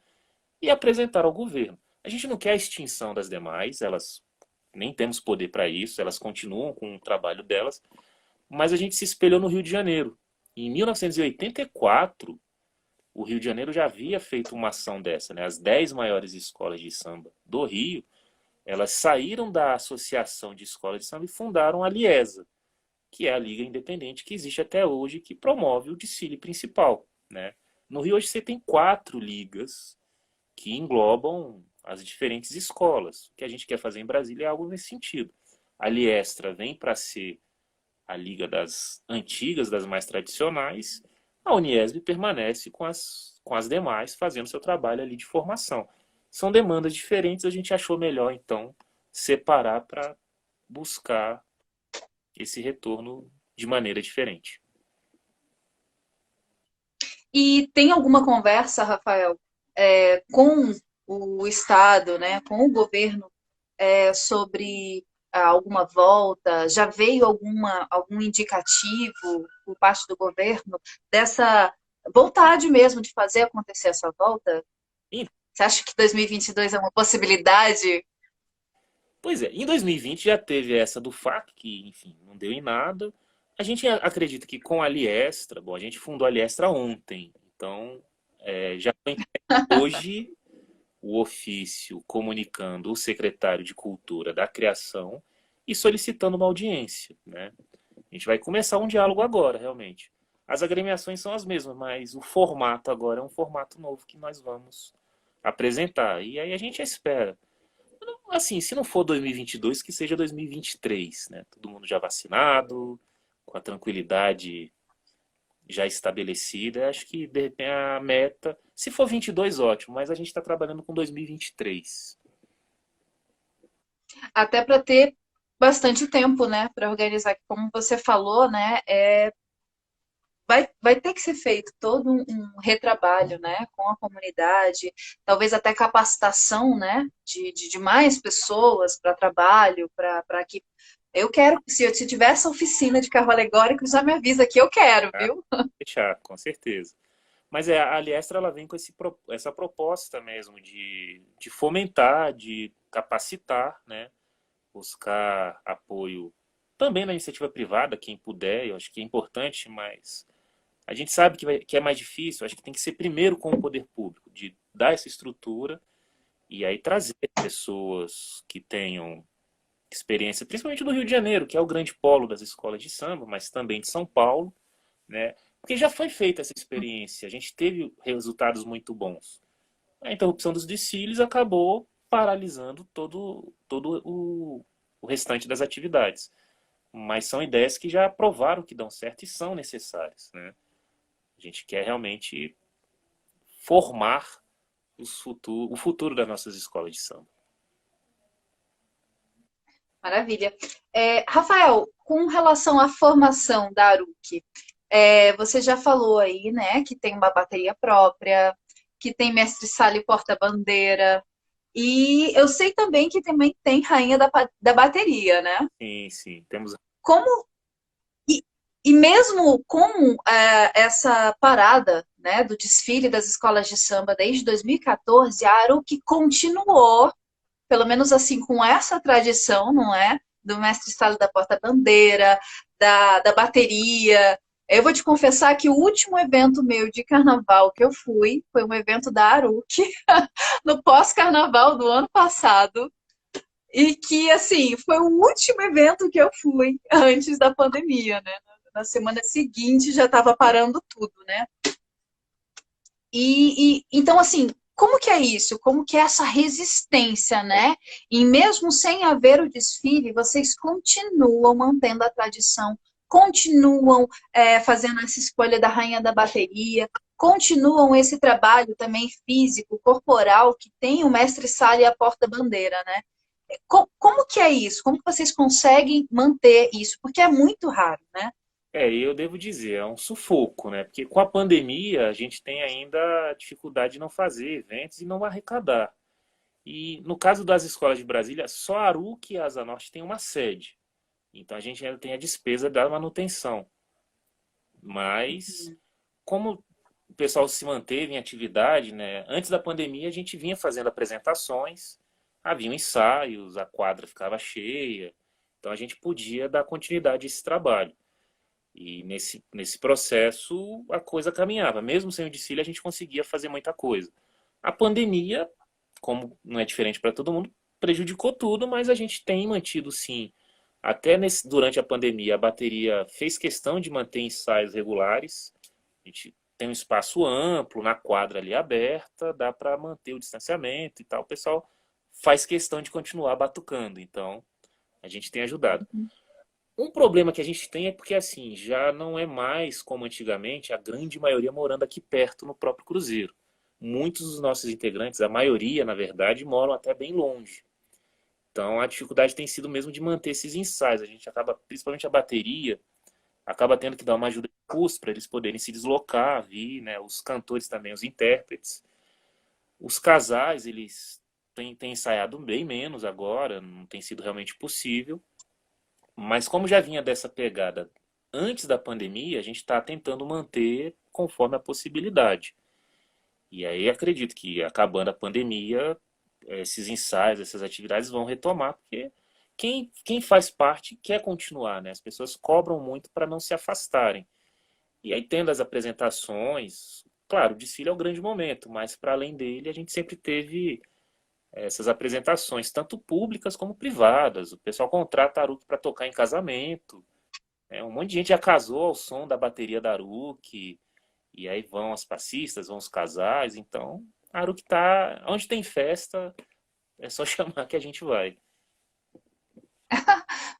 e apresentar ao governo. A gente não quer a extinção das demais, elas nem temos poder para isso, elas continuam com o trabalho delas, mas a gente se espelhou no Rio de Janeiro. Em 1984, o Rio de Janeiro já havia feito uma ação dessa, né? As 10 maiores escolas de samba do Rio, elas saíram da Associação de Escolas de Samba e fundaram a Liesa, que é a liga independente que existe até hoje, que promove o desfile principal, né? No Rio hoje você tem 4 ligas que englobam as diferentes escolas. O que a gente quer fazer em Brasília é algo nesse sentido. A Liestra vem para ser a liga das antigas, das mais tradicionais. A Uniesb permanece com as demais, fazendo seu trabalho ali de formação. São demandas diferentes, a gente achou melhor, então, separar para buscar esse retorno de maneira diferente. E tem alguma conversa, Rafael, com o Estado, né, com o governo, sobre alguma volta? Já veio algum indicativo por parte do governo dessa vontade mesmo de fazer acontecer essa volta? E, Você acha que 2022 é uma possibilidade? Pois é, em 2020 já teve essa do FAC, que, enfim, não deu em nada. A gente acredita que com a Liestra, bom, a gente fundou a Liestra ontem, então já foi hoje o ofício comunicando o secretário de Cultura da Criação e solicitando uma audiência, né? A gente vai começar um diálogo agora, realmente. As agremiações são as mesmas, mas o formato agora é um formato novo que nós vamos apresentar. E aí a gente espera. Assim, se não for 2022, que seja 2023, né? Todo mundo já vacinado, com a tranquilidade já estabelecida. Acho que, de repente, a meta... Se for 22, ótimo, mas a gente está trabalhando com 2023. Até para ter bastante tempo, né, para organizar, como você falou, né, vai ter que ser feito todo um retrabalho, né, com a comunidade, talvez até capacitação, né, de mais pessoas para trabalho, para que eu quero, se tiver essa oficina de carro alegórico, já me avisa que eu quero, Tá? viu? Fechar, com certeza. Mas a Aliestra ela vem com essa proposta mesmo de fomentar, de capacitar, né? Buscar apoio também na iniciativa privada, quem puder, eu acho que é importante, mas a gente sabe que é mais difícil, acho que tem que ser primeiro com o poder público, de dar essa estrutura e aí trazer pessoas que tenham experiência, principalmente do Rio de Janeiro, que é o grande polo das escolas de samba, mas também de São Paulo, né? Porque já foi feita essa experiência, a gente teve resultados muito bons. A interrupção dos desfiles acabou paralisando todo o restante das atividades. Mas são ideias que já provaram que dão certo e são necessárias, né? A gente quer realmente formar o futuro das nossas escolas de samba. Maravilha. Rafael, com relação à formação da Aruc, Você já falou aí, né, que tem uma bateria própria, que tem mestre-sala e porta-bandeira. E eu sei também que também tem rainha da bateria, né? Sim, sim. Temos. Como e, e mesmo com essa parada, né, do desfile das escolas de samba desde 2014, a Aruki continuou, pelo menos assim, com essa tradição, não é? Do mestre-sala da porta-bandeira, da bateria. Eu vou te confessar que o último evento meu de carnaval que eu fui foi um evento da Aruki, no pós-carnaval do ano passado. E que, assim, foi o último evento que eu fui antes da pandemia, né? Na semana seguinte já estava parando tudo, né? Então, assim, como que é isso? Como que é essa resistência, né? E mesmo sem haver o desfile, vocês continuam mantendo a tradição, continuam fazendo essa escolha da rainha da bateria, continuam esse trabalho também físico, corporal, que tem o mestre-sala e a porta-bandeira, né? Como que é isso? Como que vocês conseguem manter isso? Porque é muito raro, né? E eu devo dizer, é um sufoco, né? Porque com a pandemia a gente tem ainda a dificuldade de não fazer eventos e não arrecadar. E no caso das escolas de Brasília, só a ARUC e a Asa Norte tem uma sede. Então a gente ainda tem a despesa da manutenção. Mas como o pessoal se manteve em atividade, né? Antes da pandemia a gente vinha fazendo apresentações, haviam ensaios, a quadra ficava cheia. Então a gente podia dar continuidade a esse trabalho. E nesse processo a coisa caminhava. Mesmo sem o desfile, a gente conseguia fazer muita coisa. A pandemia, como não é diferente para todo mundo, prejudicou tudo, mas a gente tem mantido sim. Até durante a pandemia, a bateria fez questão de manter ensaios regulares. A gente tem um espaço amplo, na quadra ali aberta, dá para manter o distanciamento e tal. O pessoal faz questão de continuar batucando, então a gente tem ajudado. Um problema que a gente tem é porque, assim, já não é mais como antigamente, a grande maioria morando aqui perto, no próprio Cruzeiro. Muitos dos nossos integrantes, a maioria, na verdade, moram até bem longe. Então, a dificuldade tem sido mesmo de manter esses ensaios. A gente acaba, principalmente a bateria, acaba tendo que dar uma ajuda de custo para eles poderem se deslocar, vir, né? Os cantores também, os intérpretes. Os casais, eles têm ensaiado bem menos agora, não tem sido realmente possível. Mas como já vinha dessa pegada antes da pandemia, a gente está tentando manter conforme a possibilidade. E aí acredito que acabando a pandemia, esses ensaios, essas atividades vão retomar, porque quem faz parte quer continuar, né? As pessoas cobram muito para não se afastarem. E aí tendo as apresentações, claro, o desfile é o grande momento, mas para além dele a gente sempre teve essas apresentações, tanto públicas como privadas. O pessoal contrata a Aruc para tocar em casamento. Um monte de gente já casou ao som da bateria da Aruc. E aí vão as passistas, vão os casais. Então, a Aruc tá. Onde tem festa, é só chamar que a gente vai.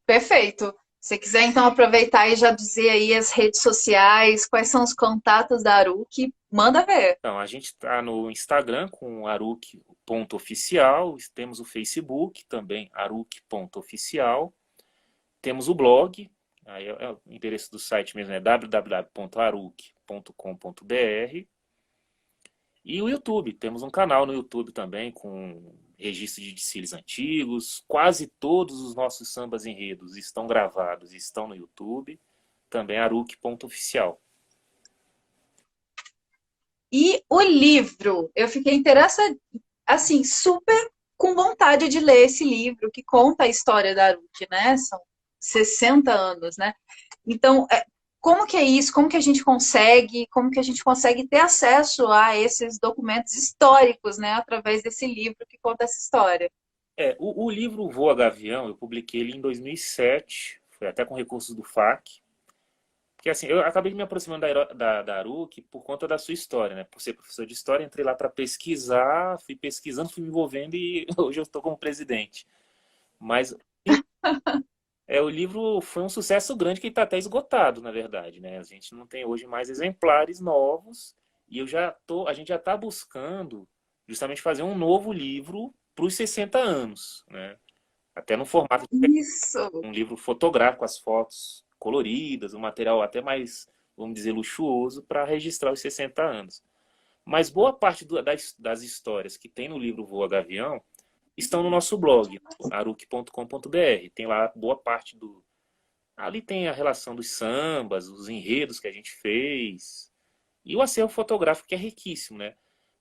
Perfeito. Se quiser, então, aproveitar e já dizer aí as redes sociais, quais são os contatos da Aruki, manda ver. Então, a gente está no Instagram com aruc.oficial, temos o Facebook também, aruc.oficial, temos o blog, aí o endereço do site mesmo é www.aruc.com.br. E o YouTube, temos um canal no YouTube também com registro de desfiles antigos. Quase todos os nossos sambas enredos estão gravados e estão no YouTube. Também aruc.oficial. E o livro, eu fiquei interessada, assim, super com vontade de ler esse livro que conta a história da Aruki, né? São 60 anos, né? Então, como que é isso? Como que a gente consegue ter acesso a esses documentos históricos, né? Através desse livro que conta essa história. O livro Voa Gavião, eu publiquei ele em 2007, foi até com recursos do FAC. Porque assim, eu acabei me aproximando da Aruc por conta da sua história, né? Por ser professor de história, entrei lá para pesquisar, fui pesquisando, fui me envolvendo e hoje eu estou como presidente. Mas o livro foi um sucesso grande que está até esgotado, na verdade, né? A gente não tem hoje mais exemplares novos e a gente já está buscando justamente fazer um novo livro para os 60 anos, né? Até no formato de Isso! um livro fotográfico, as fotos coloridas, um material até mais vamos dizer, luxuoso para registrar os 60 anos. Mas boa parte das histórias que tem no livro Voa Gavião estão no nosso blog, aruc.com.br. Tem lá boa parte do... Ali tem a relação dos sambas, os enredos que a gente fez, e o acervo fotográfico que é riquíssimo, né?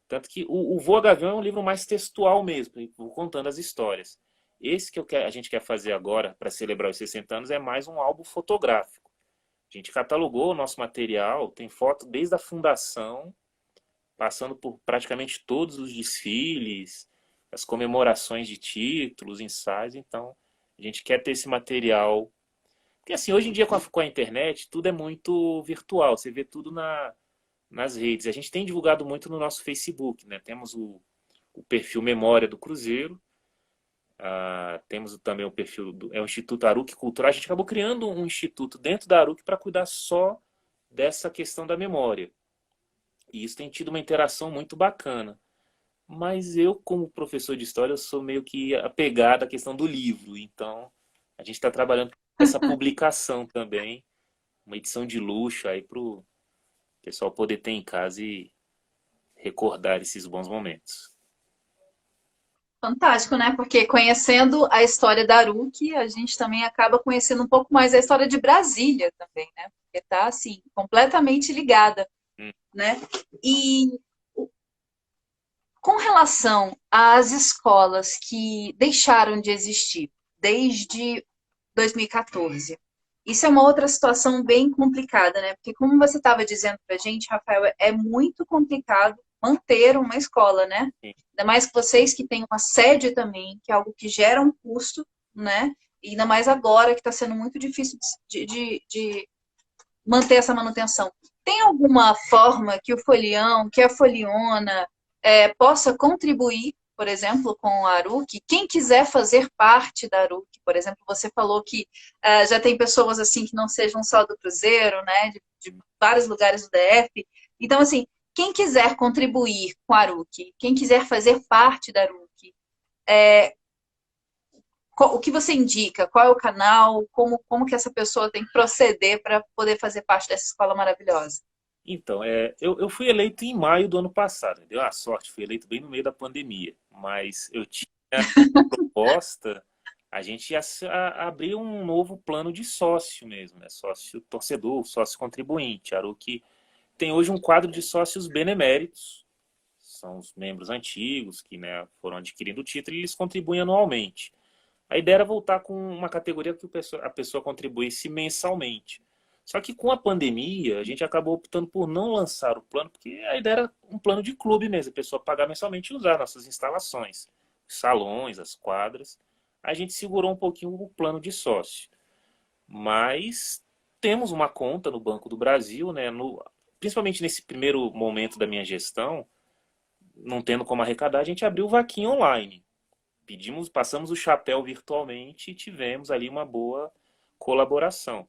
Tanto que o Voa Gavião é um livro mais textual mesmo, vou contando as histórias. Esse que a gente quer fazer agora, para celebrar os 60 anos, é mais um álbum fotográfico. A gente catalogou o nosso material, tem foto desde a fundação, passando por praticamente todos os desfiles, as comemorações de títulos, ensaios. Então, a gente quer ter esse material. Porque assim, hoje em dia com a internet, tudo é muito virtual, você vê tudo nas redes. A gente tem divulgado muito no nosso Facebook, né? Temos o perfil Memória do Cruzeiro, temos também o perfil o Instituto Aruc Cultural. A gente acabou criando um instituto dentro da Aruc para cuidar só dessa questão da memória. E isso tem tido uma interação muito bacana. Mas eu, como professor de história, eu sou meio que apegado à questão do livro. Então, a gente está trabalhando com essa publicação também, uma edição de luxo aí para o pessoal poder ter em casa e recordar esses bons momentos. Fantástico, né? Porque conhecendo a história da Aruc, a gente também acaba conhecendo um pouco mais a história de Brasília também, né? Porque tá, assim, completamente ligada, né? E com relação às escolas que deixaram de existir desde 2014, isso é uma outra situação bem complicada, né? Porque como você estava dizendo para a gente, Rafael, é muito complicado manter uma escola, né? Sim. Ainda mais que vocês que têm uma sede também, que é algo que gera um custo, né? E ainda mais agora que está sendo muito difícil de manter essa manutenção. Tem alguma forma que o folião, que a foliona possa contribuir, por exemplo, com a Aruc? Quem quiser fazer parte da Aruc, por exemplo, você falou que já tem pessoas assim que não sejam só do Cruzeiro, né, de vários lugares do DF. Então, assim, quem quiser contribuir com a Aruc, quem quiser fazer parte da Aruc, o que você indica? Qual é o canal? Como que essa pessoa tem que proceder para poder fazer parte dessa escola maravilhosa? Então, eu fui eleito em maio do ano passado, deu a sorte, fui eleito bem no meio da pandemia, mas eu tinha proposta, a gente ia abrir um novo plano de sócio mesmo, né? Sócio torcedor, sócio contribuinte. A Aruc tem hoje um quadro de sócios beneméritos, são os membros antigos que, né, foram adquirindo o título e eles contribuem anualmente. A ideia era voltar com uma categoria que a pessoa contribuísse mensalmente. Só que com a pandemia, a gente acabou optando por não lançar o plano, porque a ideia era um plano de clube mesmo, a pessoa pagar mensalmente e usar nossas instalações, os salões, as quadras. A gente segurou um pouquinho o plano de sócio. Mas temos uma conta no Banco do Brasil, né, principalmente nesse primeiro momento da minha gestão, não tendo como arrecadar, a gente abriu vaquinha online. Passamos o chapéu virtualmente e tivemos ali uma boa colaboração.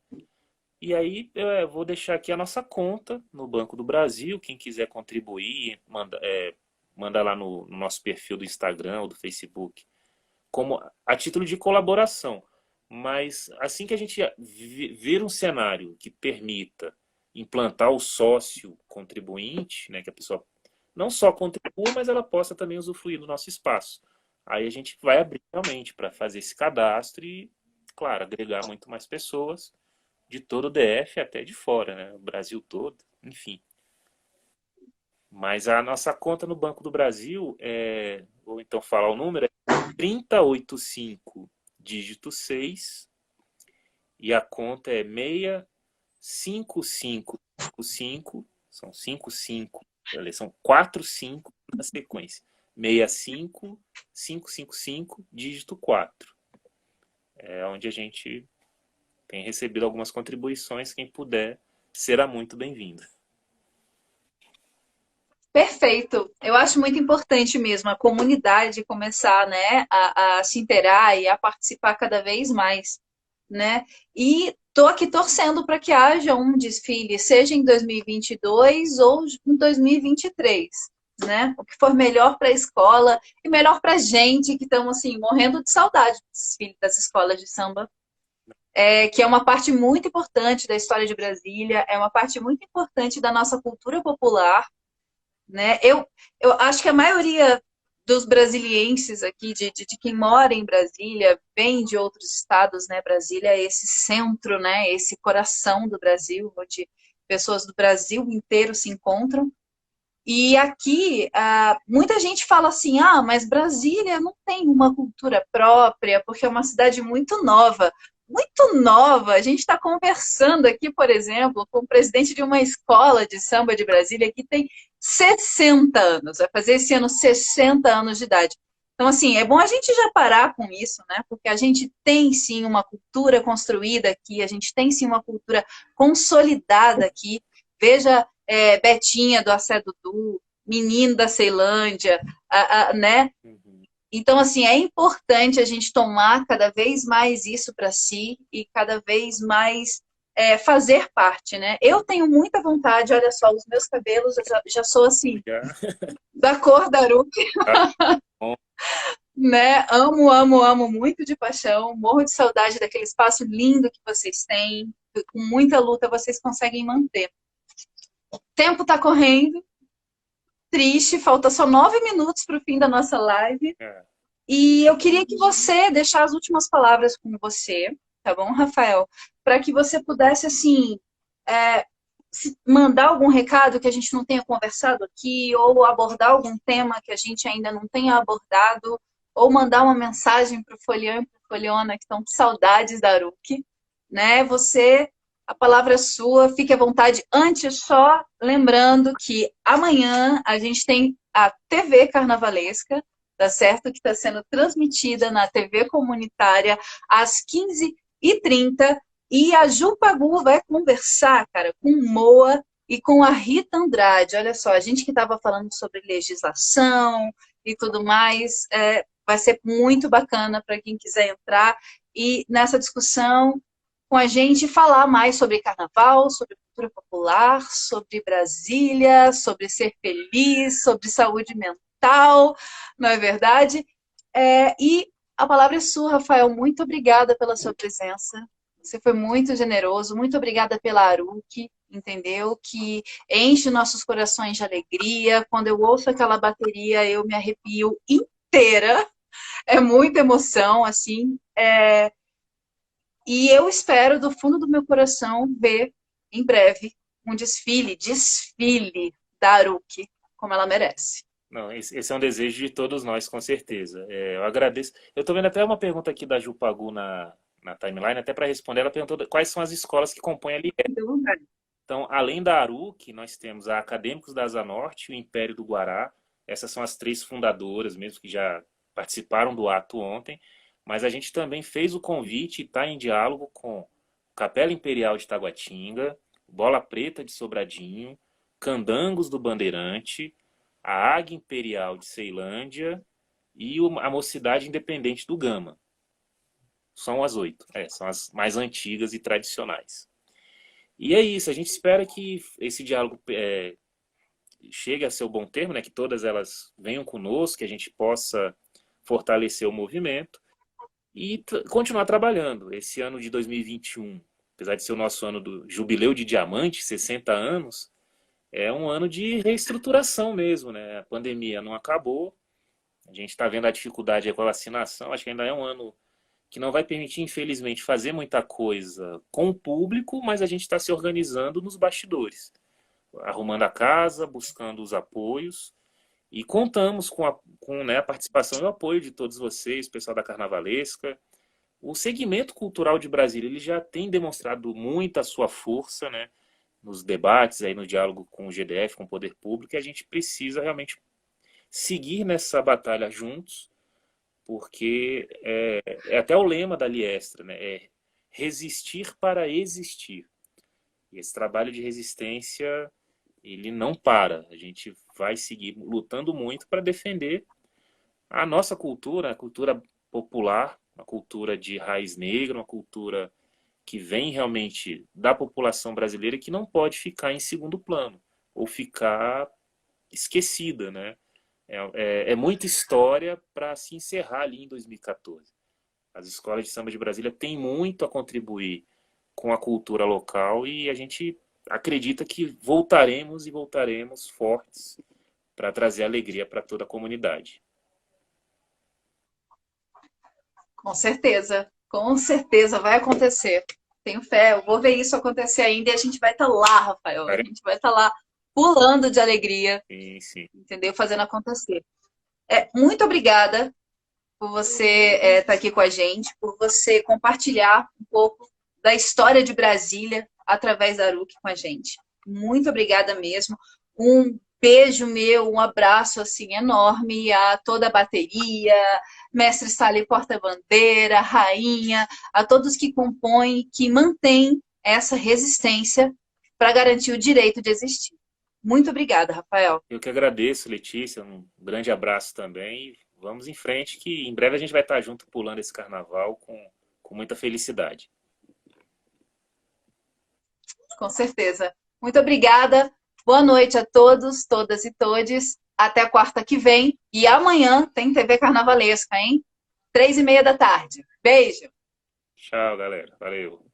E aí eu vou deixar aqui a nossa conta no Banco do Brasil. Quem quiser contribuir, manda lá no nosso perfil do Instagram ou do Facebook, como a título de colaboração. Mas assim que a gente ver um cenário que permita implantar o sócio contribuinte, né, que a pessoa não só contribua, mas ela possa também usufruir do nosso espaço. Aí a gente vai abrir realmente para fazer esse cadastro e, claro, agregar muito mais pessoas de todo o DF até de fora, né? O Brasil todo, enfim. Mas a nossa conta no Banco do Brasil, vou então falar o número, é 3085 dígito 6 e a conta é 65555, são 55, são 45 na sequência. 65555, dígito 4. É onde a gente tem recebido algumas contribuições. Quem puder, será muito bem-vindo. Perfeito. Eu acho muito importante mesmo a comunidade começar, né, a se inteirar e a participar cada vez mais, né? E estou aqui torcendo para que haja um desfile, seja em 2022 ou em 2023, né? O que for melhor para a escola e melhor para a gente que estamos assim morrendo de saudade do desfile das escolas de samba. que é uma parte muito importante da história de Brasília, é uma parte muito importante da nossa cultura popular, né? Eu acho que a maioria dos brasilienses aqui, de quem mora em Brasília, vem de outros estados, né? Brasília é esse centro, né? Esse coração do Brasil, onde pessoas do Brasil inteiro se encontram. E aqui, muita gente fala assim, mas Brasília não tem uma cultura própria, porque é uma cidade muito nova. Muito nova. A gente está conversando aqui, por exemplo, com o presidente de uma escola de samba de Brasília que tem 60 anos, vai fazer esse ano 60 anos de idade. Então, assim, é bom a gente já parar com isso, né? Porque a gente tem sim uma cultura construída aqui, a gente tem sim uma cultura consolidada aqui. Veja Betinha do Assé Dudu, Menino da Ceilândia, né? Uhum. Então, assim, é importante a gente tomar cada vez mais isso para si e cada vez mais fazer parte, né? Eu tenho muita vontade, olha só, os meus cabelos, eu já sou assim, Já. da cor da Aruki, Bom, né? Amo, amo, amo muito de paixão, morro de saudade daquele espaço lindo que vocês têm, com muita luta vocês conseguem manter. O tempo está correndo, triste, falta só 9 minutos para o fim da nossa live. é. E eu queria que você deixar as últimas palavras com você, tá bom, Rafael? Para que você pudesse, assim, mandar algum recado que a gente não tenha conversado aqui, ou abordar algum tema que a gente ainda não tenha abordado, ou mandar uma mensagem para o Folião e para a Foliona que estão com saudades da Aruki, né? Você, a palavra é sua, fique à vontade. Antes, só lembrando que amanhã a gente tem a TV Carnavalesca, tá certo? Que está sendo transmitida na TV comunitária às 15h30. E a Ju Pagu vai conversar, cara, com o Moa e com a Rita Andrade. Olha só, a gente que estava falando sobre legislação e tudo mais, vai ser muito bacana para quem quiser entrar e nessa discussão com a gente falar mais sobre carnaval, sobre cultura popular, sobre Brasília, sobre ser feliz, sobre saúde mental, não é verdade? E a palavra é sua, Rafael. Muito obrigada pela sua presença. Você foi muito generoso. Muito obrigada pela Aruki, entendeu? Que enche nossos corações de alegria. Quando eu ouço aquela bateria, eu me arrepio inteira. É muita emoção, assim. E eu espero, do fundo do meu coração, ver em breve um desfile da Aruki, como ela merece. Não, esse é um desejo de todos nós, com certeza. Eu agradeço. Eu estou vendo até uma pergunta aqui da Ju Pagu na timeline, até para responder. Ela perguntou quais são as escolas que compõem a LIE. Então, além da Aruki, nós temos a Acadêmicos da Asa Norte, o Império do Guará. Essas são as 3 fundadoras mesmo, que já participaram do ato ontem. Mas a gente também fez o convite e está em diálogo com Capela Imperial de Taguatinga, Bola Preta de Sobradinho, Candangos do Bandeirante, a Águia Imperial de Ceilândia e a Mocidade Independente do Gama. São as 8, são as mais antigas e tradicionais. E é isso, a gente espera que esse diálogo chegue a seu bom termo, né, que todas elas venham conosco, que a gente possa fortalecer o movimento e continuar trabalhando. Esse ano de 2021, apesar de ser o nosso ano do jubileu de diamante, 60 anos, é um ano de reestruturação mesmo, né? A pandemia não acabou, a gente está vendo a dificuldade com a vacinação, acho que ainda é um ano que não vai permitir, infelizmente, fazer muita coisa com o público, mas a gente está se organizando nos bastidores, arrumando a casa, buscando os apoios, e contamos com a participação e o apoio de todos vocês, pessoal da Carnavalesca. O segmento cultural de Brasília ele já tem demonstrado muita sua força, né, nos debates, aí, no diálogo com o GDF, com o poder público, e a gente precisa realmente seguir nessa batalha juntos, porque é até o lema da Liestra, né, é resistir para existir. E esse trabalho de resistência, ele não para. A gente vai seguir lutando muito para defender a nossa cultura, a cultura popular, uma cultura de raiz negra, uma cultura que vem realmente da população brasileira e que não pode ficar em segundo plano ou ficar esquecida, né? É muita história para se encerrar ali em 2014. As escolas de samba de Brasília têm muito a contribuir com a cultura local e a gente acredita que voltaremos e voltaremos fortes para trazer alegria para toda a comunidade. Com certeza vai acontecer. Tenho fé, eu vou ver isso acontecer ainda e a gente vai estar lá, Rafael. A gente vai estar lá pulando de alegria, Sim, sim. entendeu? Fazendo acontecer. Muito obrigada por você estar aqui com a gente, por você compartilhar um pouco da história de Brasília através da Aruc com a gente. Muito obrigada mesmo. Um beijo meu, um abraço assim enorme a toda a bateria, mestre Sali porta-bandeira, rainha, a todos que compõem, que mantêm essa resistência para garantir o direito de existir. Muito obrigada, Rafael. Eu que agradeço, Letícia. Um grande abraço também. Vamos em frente, que em breve a gente vai estar junto pulando esse carnaval com muita felicidade. Com certeza. Muito obrigada. Boa noite a todos, todas e todes. Até a quarta que vem. E amanhã tem TV Carnavalesca, hein? 3h30 da tarde. Beijo. Tchau, galera. Valeu.